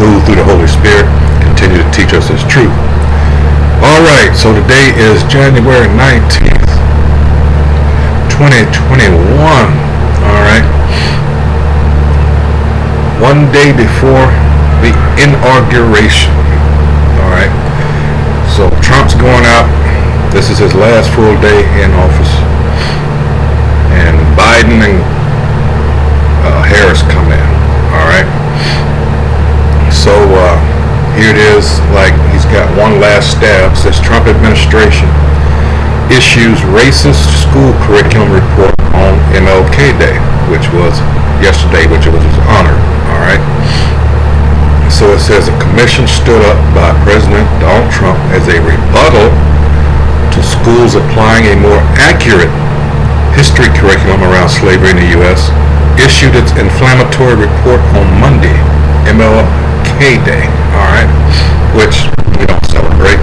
moved through the Holy Spirit, continue to teach us His truth. All right, so today is January 19th, 2021. All right. One day before the inauguration. All right. So Trump's going out. This is his last full day in office. And Biden and Harris come in. All right. So here it is, like he's got one last stab. It says Trump administration issues racist school curriculum report on MLK Day, which was yesterday, which was his honor. All right. So it says a commission stood up by President Donald Trump as a rebuttal to schools applying a more accurate history curriculum around slavery in the U.S. issued its inflammatory report on Monday, MLK Day. All right, which we don't celebrate.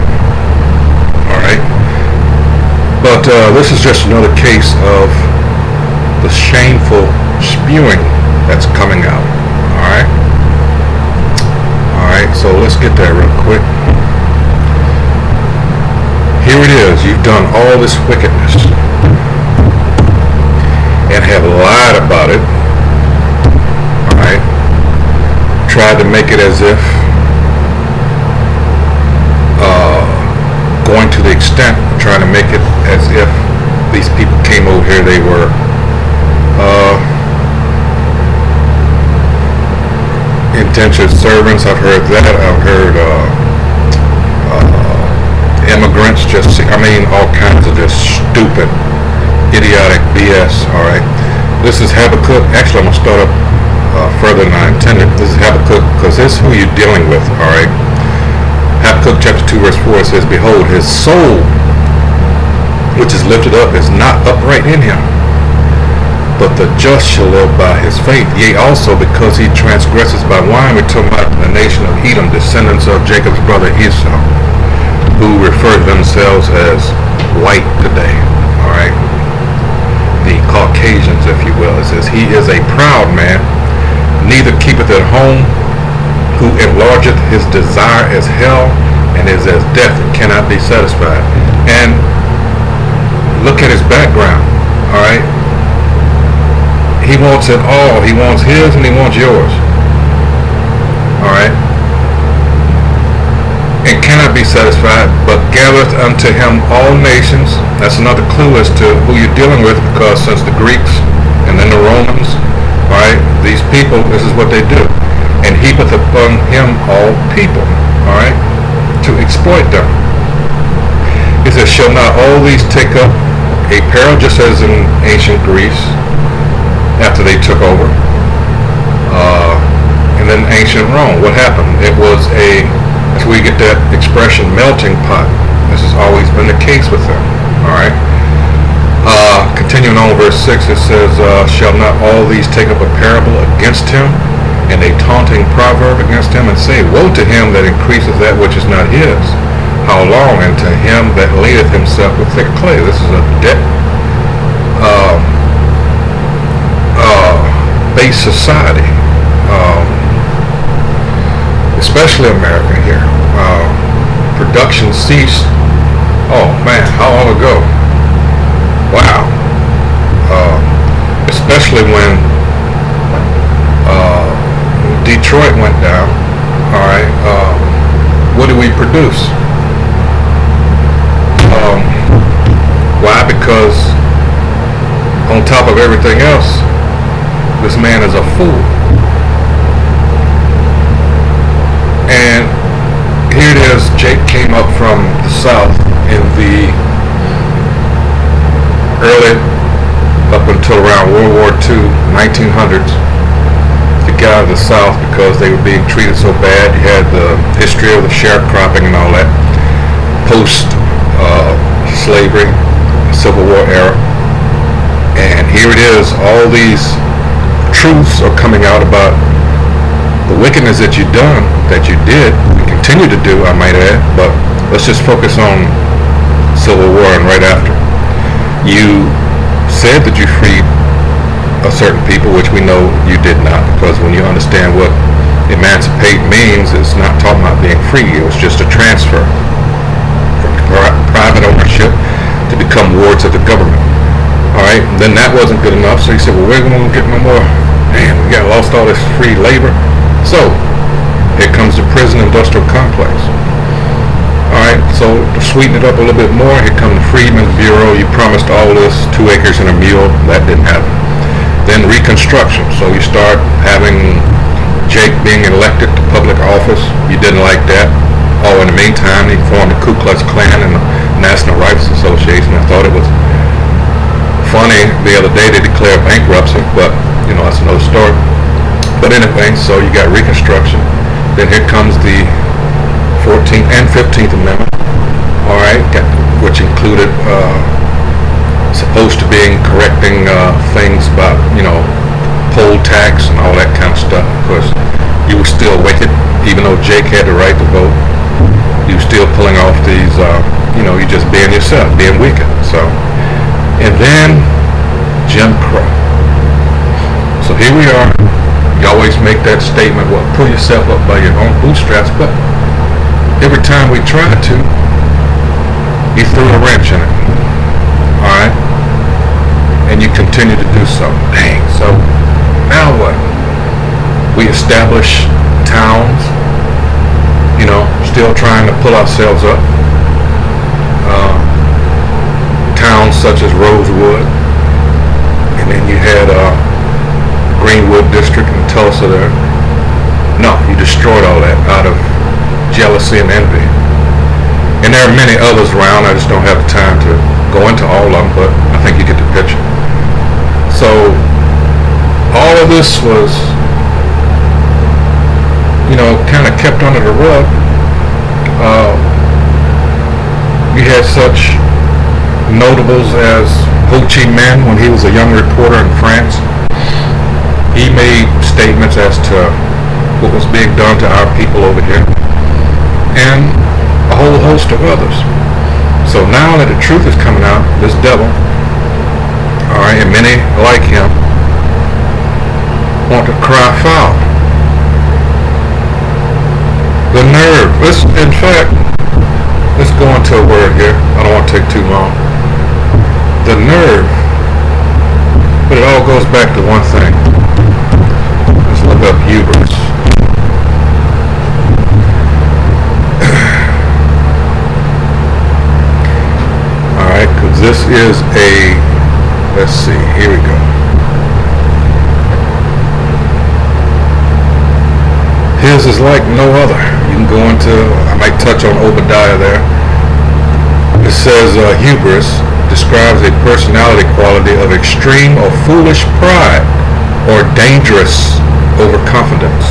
All right, but this is just another case of the shameful spewing that's coming out. All right. All right, so let's get that real quick. Here it is. You've done all this wickedness and have lied about it. All right. Tried to make it as if going to the extent of trying to make it as if these people came over here, they were indentured servants. I've heard that. I've heard immigrants. All kinds of just stupid, idiotic BS. All right. This is Habakkuk. Actually, I'm gonna start up further than I intended. This is Habakkuk because this is who you're dealing with. All right. Habakkuk chapter 2 verse 4 says, "Behold, his soul, which is lifted up, is not upright in him. But the just shall live by his faith. Yea, also because he transgresses by wine." We're talking about the nation of Edom, descendants of Jacob's brother Esau, who refer to themselves as white today. All right, the Caucasians, if you will. It says, "He is a proud man, neither keepeth at home, who enlargeth his desire as hell, and is as death, and cannot be satisfied." And look at his background. All right. He wants it all. He wants his and he wants yours. All right. And cannot be satisfied, but gathereth unto him all nations. That's another clue as to who you're dealing with, because since the Greeks and then the Romans, right, these people, this is what they do. And heapeth upon him all people, all right, to exploit them. It says, "Shall not all these take up a peril," just as in ancient Greece, after they took over, and then ancient Rome. What happened? It was that's where you get that expression, melting pot. This has always been the case with them. All right. Continuing on, verse 6, it says, "Shall not all these take up a parable against him, and a taunting proverb against him, and say, Woe to him that increaseth that which is not his. How long? And to him that ladeth himself with thick clay." This is a base society, especially America here. Production ceased. Oh man, how long ago? Wow. Especially when Detroit went down. All right. What do we produce? Why? Because on top of everything else, this man is a fool. And here it is. Jake came up from the South in the early, up until around World War II, 1900s. The guy of the South, because they were being treated so bad. You had the history of the sharecropping and all that, post slavery, Civil War era. And here it is, all these truths are coming out about the wickedness that you did, and continue to do, I might add. But let's just focus on Civil War and right after. You said that you freed a certain people, which we know you did not, because when you understand what emancipate means is not talking about being free. It was just a transfer from private ownership to become wards of the government. All right, then that wasn't good enough, so he said, well, we're going to get no more. Man, we got lost all this free labor. So here comes the prison industrial complex. All right, so to sweeten it up a little bit more, here comes the Freedmen's Bureau. You promised all this, 2 acres and a mule. That didn't happen. Then Reconstruction. So you start having Jake being elected to public office. You didn't like that. Oh, in the meantime, he formed the Ku Klux Klan and the National Rifle Association. I thought it was funny the other day they declared bankruptcy, but you know, that's another story. But anyway, so you got Reconstruction. Then here comes the 14th and 15th Amendment. All right, which included supposed to be correcting things about, you know, poll tax and all that kind of stuff. Of course, you were still wicked, even though Jake had the right to vote. You were still pulling off these, you know, you just being yourself, being wicked. So, and then Jim Crow. So here we are. You always make that statement, well, pull yourself up by your own bootstraps, but every time we try to, he threw a wrench in it. All right? And you continue to do so. Dang. So now what? We establish towns, you know, still trying to pull ourselves up. Towns such as Rosewood, and then you had Greenwood District in Tulsa there. No, you destroyed all that out of jealousy and envy. And there are many others around. I just don't have the time to go into all of them, but I think you get the picture. So all of this was, you know, kind of kept under the rug. You had such notables as Ho Chi Minh when he was a young reporter in France. He made statements as to what was being done to our people over here, and a whole host of others. So now that the truth is coming out, this devil, all right, and many like him, want to cry foul. The nerve. In fact, let's go into a word here. I don't want to take too long. The nerve. But it all goes back to one thing. Let's look up humerus. Alright, because this is a, let's see, here we go. His is like no other. You can go into, I might touch on Obadiah there. It says hubris describes a personality quality of extreme or foolish pride or dangerous overconfidence.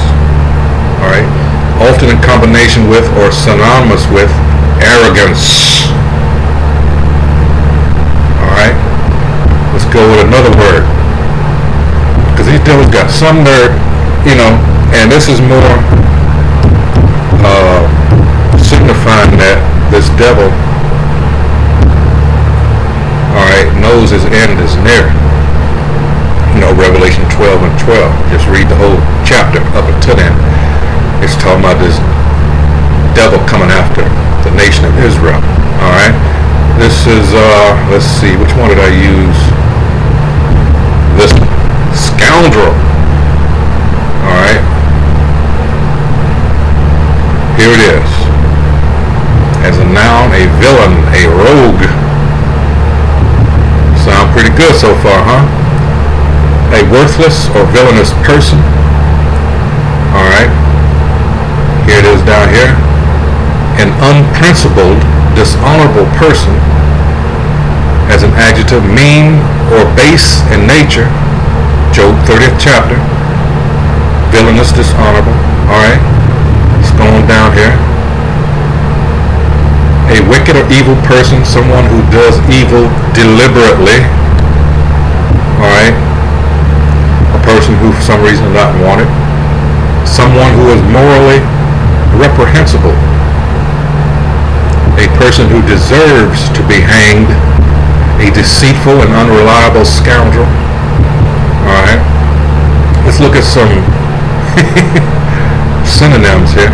Alright? Often in combination with or synonymous with arrogance. Alright? Let's go with another word. Because these devils got some nerve, you know, and this is more signifying that this devil, alright, knows his end is near. You know, Revelation 12 and 12. Just read the whole chapter up until then. It's talking about this devil coming after the nation of Israel. Alright. This is, let's see, which one did I use? This scoundrel. Alright. Here it is. As a noun, a villain, a rogue. Sound pretty good so far, huh? A worthless or villainous person. Alright. Here it is down here. An unprincipled, dishonorable person. As an adjective, mean or base in nature. Job 30th chapter. Villainous, dishonorable. Alright. It's going down here. A wicked or evil person, someone who does evil deliberately. Alright. A person who for some reason is not wanted. Someone who is morally reprehensible. A person who deserves to be hanged. A deceitful and unreliable scoundrel. Alright. Let's look at some synonyms here.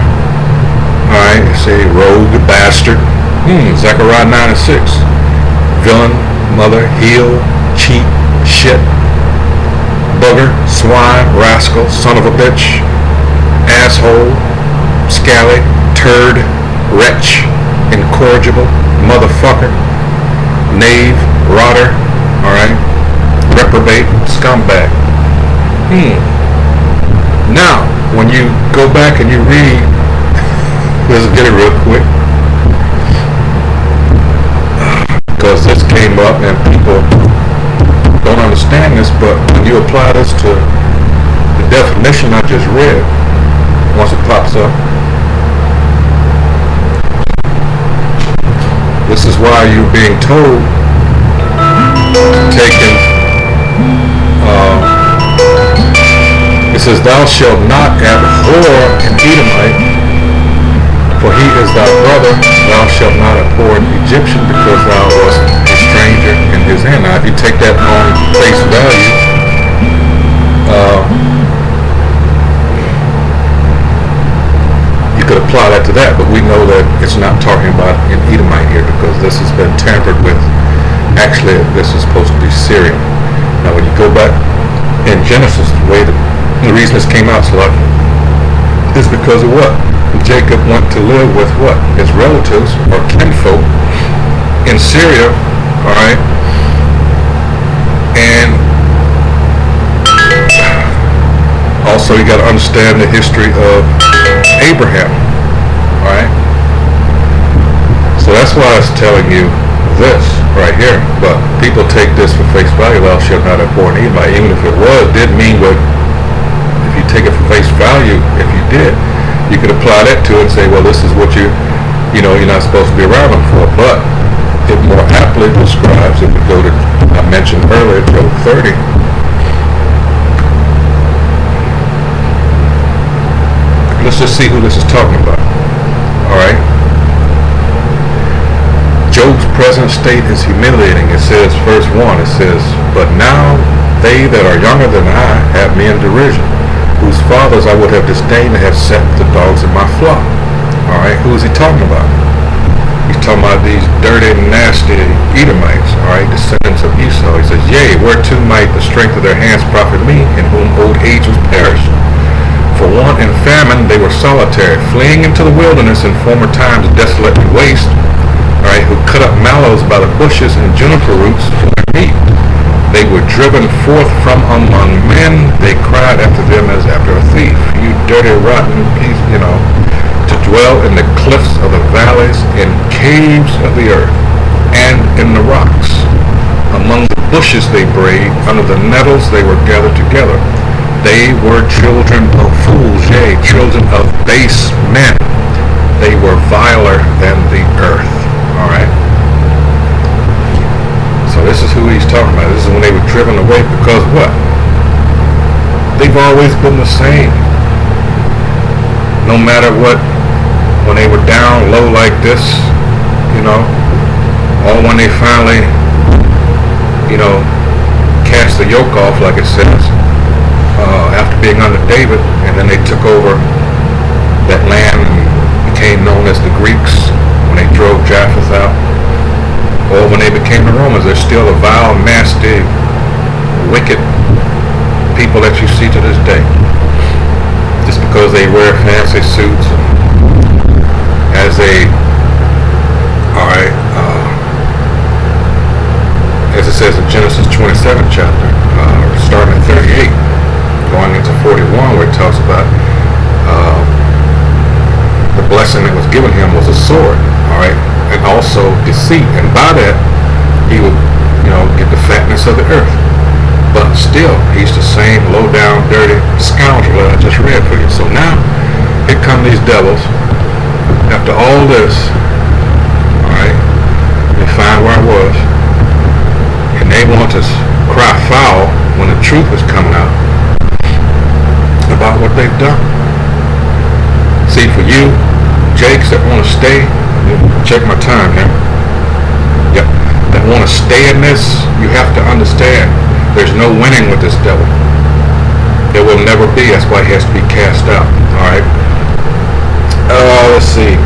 Alright, say rogue, bastard. Zechariah 9 and 6. Villain, mother, heel, cheat, shit, bugger, swine, rascal, son of a bitch, asshole, scally, turd, wretch, incorrigible, motherfucker, knave, rotter, alright, reprobate, scumbag. Now, when you go back and you read, let's get it real quick, because this came up and people don't understand this, but when you apply this to the definition I just read, once it pops up, this is why you're being told, taken, it says, thou shalt not abhor an Edomite, for he is thy brother. Thou shalt not abhor an Egyptian, because thou wast a stranger in his hand. Now, if you take that on face value, you could apply that to that, but we know that it's not talking about an Edomite here, because this has been tampered with. Actually, this is supposed to be Syrian. Now, when you go back in Genesis, the reason this came out so is because of what? Jacob went to live with what? His relatives or kinfolk in Syria, alright? And also you got to understand the history of Abraham, alright? So that's why I was telling you this right here. But people take this for face value. Thou shalt not abhor an Edomite. Even if it did mean what, if you take it for face value, if you did, you could apply that to it and say, well, this is what you're not supposed to be around them for. But it more aptly describes, if we go to, I mentioned earlier, Job 30. Let's just see who this is talking about. Alright? Job's present state is humiliating. It says, verse 1, it says, but now they that are younger than I have me in derision, whose fathers I would have disdained to have set the dogs in my flock. Alright, who is he talking about? He's talking about these dirty, nasty Edomites, alright, descendants of Esau. He says, yea, whereto might the strength of their hands profit me, in whom old age was perished. For want and famine they were solitary, fleeing into the wilderness in former times desolate and waste, alright, who cut up mallows by the bushes and juniper roots for their meat. They were driven forth from among men. They cried after them as after a thief. You dirty, rotten piece, to dwell in the cliffs of the valleys, in caves of the earth, and in the rocks. Among the bushes they brayed, under the nettles they were gathered together. They were children of fools, yea, children of base men. They were viler than the earth. Alright? So this is who he's talking about. This is when they were driven away, because what? They've always been the same. No matter what, when they were down low like this, or when they finally, cast the yoke off, like it says, after being under David, and then they took over that land and became known as the Greeks when they drove Japheth out. Or when they became the Romans, they're still a vile, nasty, wicked people that you see to this day. Just because they wear fancy suits, as as it says in Genesis 27 chapter, starting at 38, going into 41, where it talks about the blessing that was given him was a sword, alright? And also deceit, and by that he would, get the fatness of the earth. But still, he's the same low down, dirty scoundrel that I just read for you. So now, here come these devils. After all this, alright, they find where I was, and they want to cry foul when the truth is coming out about what they've done. See, for you, Jakes, that want to stay, check my time here. Yep. That want to stay in this, you have to understand there's no winning with this devil. There will never be. That's why he has to be cast out. Alright? Let's see.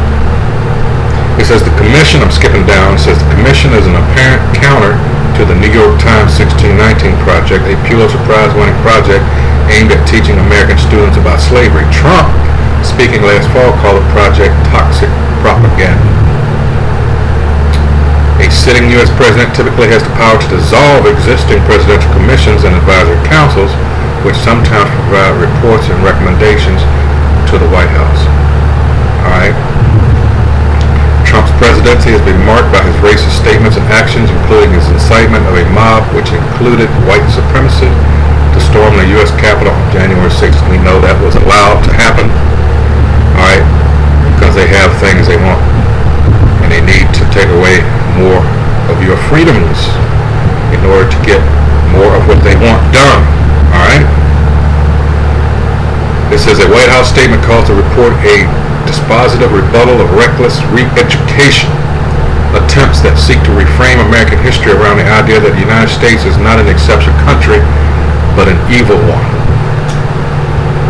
It says the commission, I'm skipping down, it says the commission is an apparent counter to the New York Times 1619 project, a Pulitzer Prize winning project aimed at teaching American students about slavery. Trump, speaking last fall, called the project toxic propaganda. A sitting U.S. president typically has the power to dissolve existing presidential commissions and advisory councils, which sometimes provide reports and recommendations to the White House. All right. Trump's presidency has been marked by his racist statements and actions, including his incitement of a mob which included white supremacy to storm the U.S. Capitol on January 6th. We know that was allowed to happen, all right, because they have things they want, and they need to take away more of your freedoms in order to get more of what they want done, all right? It says a White House statement calls the report a dispositive rebuttal of reckless re-education attempts that seek to reframe American history around the idea that the United States is not an exception country, but an evil one.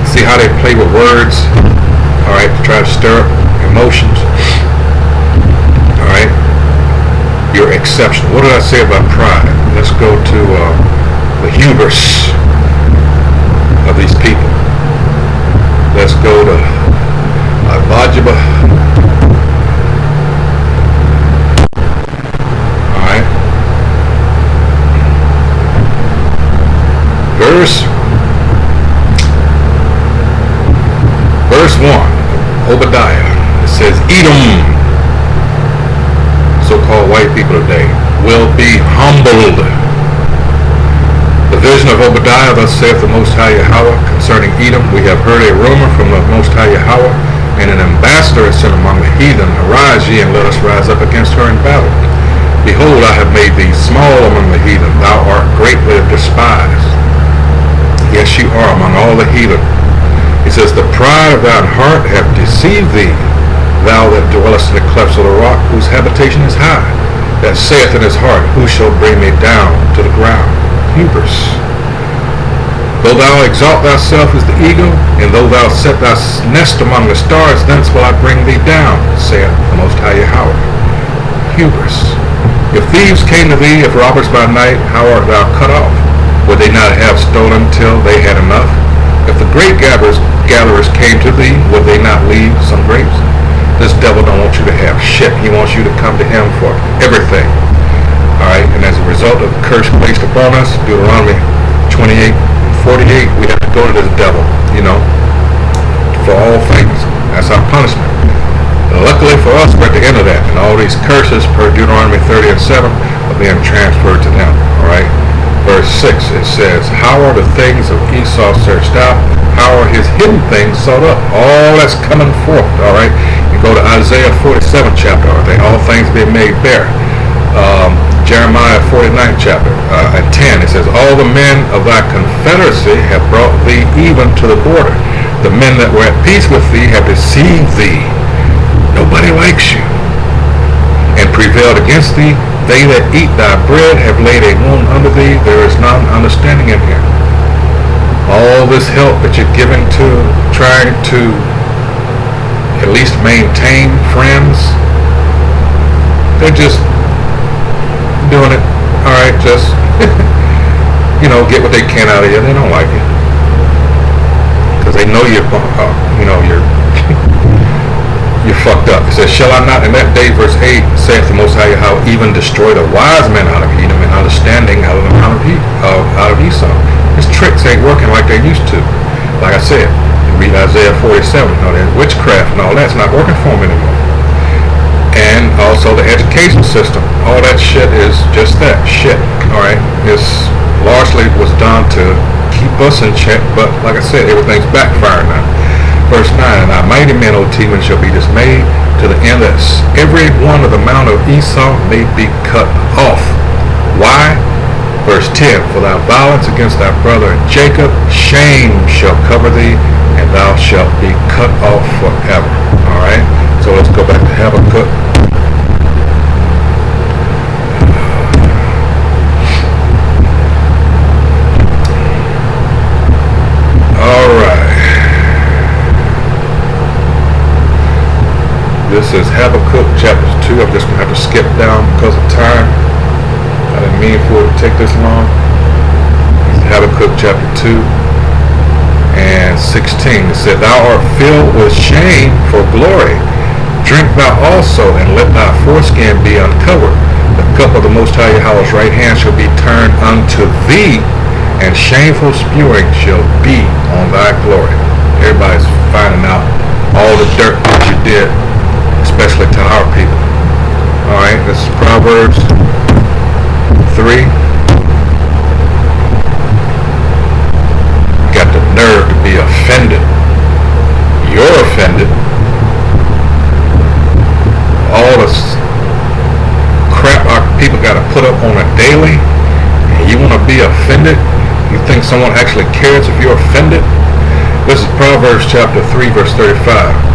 See how they play with words, all right, to try to stir up emotions, all right? You're exceptional. What did I say about pride? Let's go to the hubris of these people. Let's go to Vajiba. Alright. Verse 1, Obadiah. It says, Edom, so-called white people today, will be humbled. The vision of Obadiah, thus saith the Most High Yahweh concerning Edom. We have heard a rumor from the Most High Yahweh, and an ambassador is sent among the heathen. Arise ye, and let us rise up against her in battle. Behold, I have made thee small among the heathen. Thou art greatly despised. Yes, you are among all the heathen. He says, the pride of thine heart hath deceived thee, thou that dwellest in the clefts of the rock, whose habitation is high, that saith in his heart, who shall bring me down to the ground? Hubris. Though thou exalt thyself as the eagle, and though thou set thy nest among the stars, thence will I bring thee down, saith the Most High Yahweh. Hubris. If thieves came to thee, if robbers by night, how art thou cut off? Would they not have stolen till they had enough? If the grape gatherers came to thee, would they not leave some grapes? This devil don't want you to have shit. He wants you to come to him for everything. Alright, and as a result of the curse placed upon us, Deuteronomy 28:48, we have to go to this devil, for all things. That's our punishment. And luckily for us, we're at the end of that, and all these curses per Deuteronomy 30:7 are being transferred to them. Alright, verse 6, it says, how are the things of Esau searched out? How are his hidden things sought up? All that's coming forth. Alright, you go to Isaiah 47 chapter. Are they all things being made bare? Jeremiah 49th chapter at 10, it says, all the men of thy confederacy have brought thee even to the border. The men that were at peace with thee have deceived thee. Nobody likes you. And prevailed against thee. They that eat thy bread have laid a wound under thee. There is none understanding in here. All this help that you're giving to trying to at least maintain friends, they're just doing it, all right, just, get what they can out of you. They don't like you. Because they know you're you're fucked up. It says, shall I not in that day, verse 8, saith the Most High Yahweh, even destroy the wise men out of Edom and understanding out of Esau. His tricks ain't working like they used to. Like I said, you read Isaiah 47, that witchcraft and all that's not working for them anymore. And also the education system. All that shit is just that, shit. Alright, this largely was done to keep us in check, but like I said, everything's backfiring now. Verse 9, and thy mighty men, O Teman, shall be dismayed to the end that every one of the mount of Esau may be cut off. Why? Verse 10, for thy violence against thy brother Jacob, shame shall cover thee, and thou shalt be cut off forever. Alright, so let's go back to Habakkuk. This is Habakkuk chapter 2. I'm just going to have to skip down because of time. I didn't mean for it to take this long. It's Habakkuk chapter 2 and 16. It said, Thou art filled with shame for glory. Drink thou also, and let thy foreskin be uncovered. The cup of the Most High Yahweh's right hand shall be turned unto thee, and shameful spewing shall be on thy glory. Everybody's finding out all the dirt that you did, especially to our people. Alright, this is Proverbs 3. Got the nerve to be offended. You're offended. All the crap our people got to put up on a daily, and you want to be offended? You think someone actually cares if you're offended? This is Proverbs chapter 3 verse 35.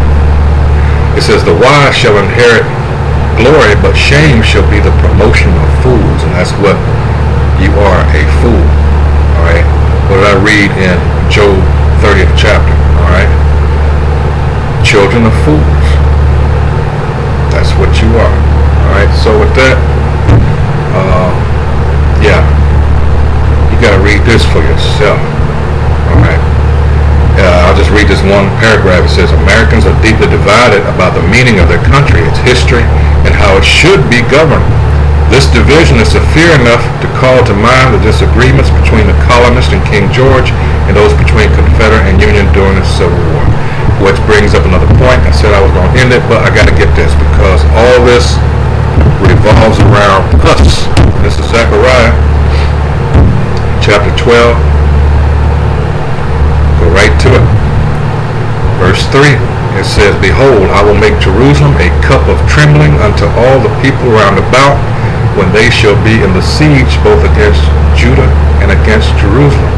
It says, The wise shall inherit glory, but shame shall be the promotion of fools. And that's what you are, a fool. Alright? What did I read in Job 30th chapter? Alright? Children of fools. That's what you are. Alright, so with that, yeah, you gotta read this for yourself. Alright. I'll just read this one paragraph. It says, Americans are deeply divided about the meaning of their country, its history, and how it should be governed. This division is severe enough to call to mind the disagreements between the colonists and King George and those between Confederate and Union during the Civil War. Which brings up another point. I said I was going to end it, but I got to get this because all this revolves around us. This is Zechariah chapter 12. Go right to it. Verse 3. It says, Behold, I will make Jerusalem a cup of trembling unto all the people round about, when they shall be in the siege both against Judah and against Jerusalem.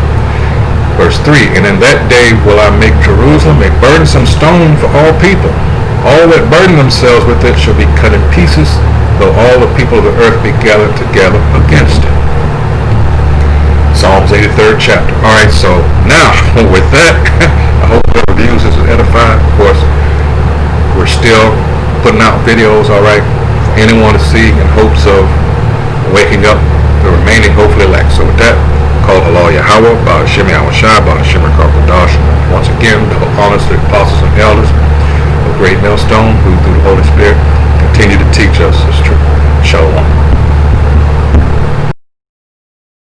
Verse 3, And in that day will I make Jerusalem a burdensome stone for all people. All that burden themselves with it shall be cut in pieces, though all the people of the earth be gathered together against it. Psalms 83rd chapter. Alright, so now, with that, I hope the reviews is edified. Of course, we're still putting out videos, alright, for anyone to see in hopes of waking up the remaining, hopefully, elect. So with that, call Allah Yahweh, Ba'ashim Yahushua, Ba'ashim Karpadash. Once again, double honors to the apostles and elders of Great Millstone, who through the Holy Spirit continue to teach us this truth.